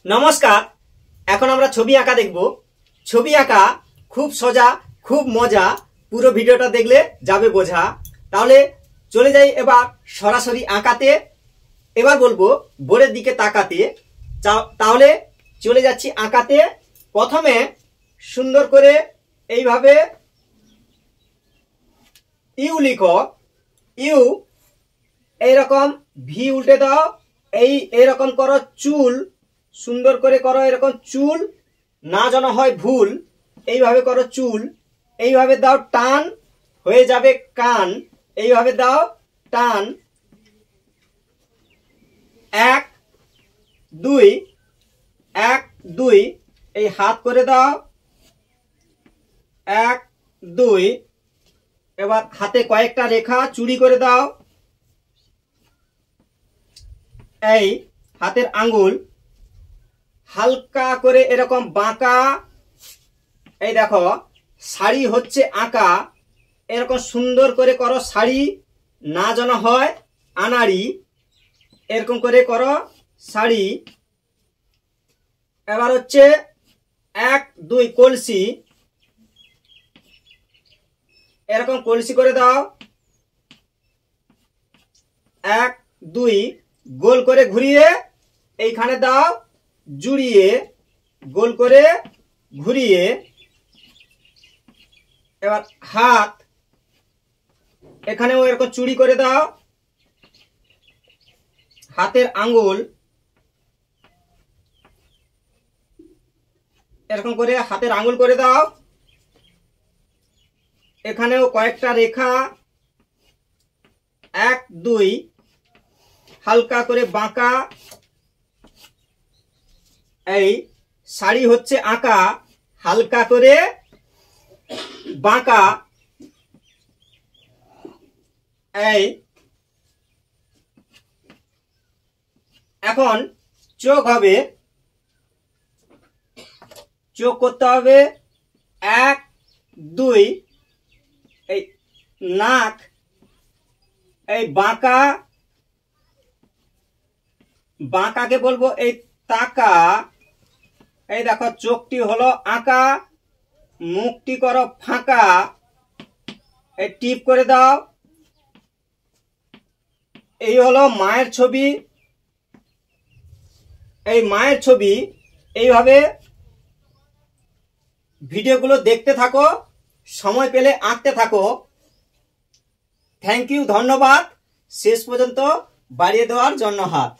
নমস্কার। এখন আমরা ছবি আঁকা দেখব। ছবি আঁকা খুব সোজা, খুব মজা। পুরো ভিডিওটা দেখলে যাবে বোঝা। তাহলে চলে যাই এবার সরাসরি আঁকাতে। এবার বলবো বোর্ডের দিকে তাকাতে। তাহলে চলে যাচ্ছি আঁকাতে। প্রথমে সুন্দর করে এইভাবে ইউ লিখো। ইউ এইরকম ভি উল্টে দাও। এইরকম করো চুল, সুন্দর করে করো এরকম চুল, না যেন হয় ভুল। এইভাবে করো চুল। এইভাবে দাও টান, হয়ে যাবে কান। এইভাবে দাও টান। 1 2 1 2 এই হাত করে দাও 1 2। এবার হাতে কয়েকটা রেখা চুড়ি করে দাও। এই হাতের আঙ্গুল হালকা করে এরকম বাঁকা। এই দেখো শাড়ি হচ্ছে আঁকা। এরকম সুন্দর করে করো শাড়ি, না যেন হয় আনাড়ি। এরকম করে করো শাড়ি। এবার হচ্ছে 1 2 কলসি। এরকম কলসি করে দাও 1 2। গোল করে ঘুরিয়ে এইখানে দাও জুড়িয়ে, গোল করে ঘুরিয়ে। এবার হাত এখানেও এরকম চুড়ি করে দাও। হাতের আঙ্গুল এরকম করে হাতের আঙ্গুল করে দাও। এখানেও কয়েকটা রেখা 1 2 হালকা করে বাঁকা। এই শাড়ি হচ্ছে আঁকা, হালকা করে বাঁকা। এই এখন চোখ হবে, চোখ করতে হবে 1 2। এই নাক এই বাঁকা, বাঁকাকে বলবো এই তাকা। এই দেখো চোখটি হলো আঁকা, মুখটি করো ফাঁকা। এই টিপ করে দাও। এই হলো মায়ের ছবি। এই মায়ের ছবি এইভাবে ভিডিওগুলো দেখতে থাকো, সময় পেলে আঁকতে থাকো। থ্যাংক ইউ, ধন্যবাদ শেষ পর্যন্ত বাড়িয়ে দেওয়ার জন্য হাত।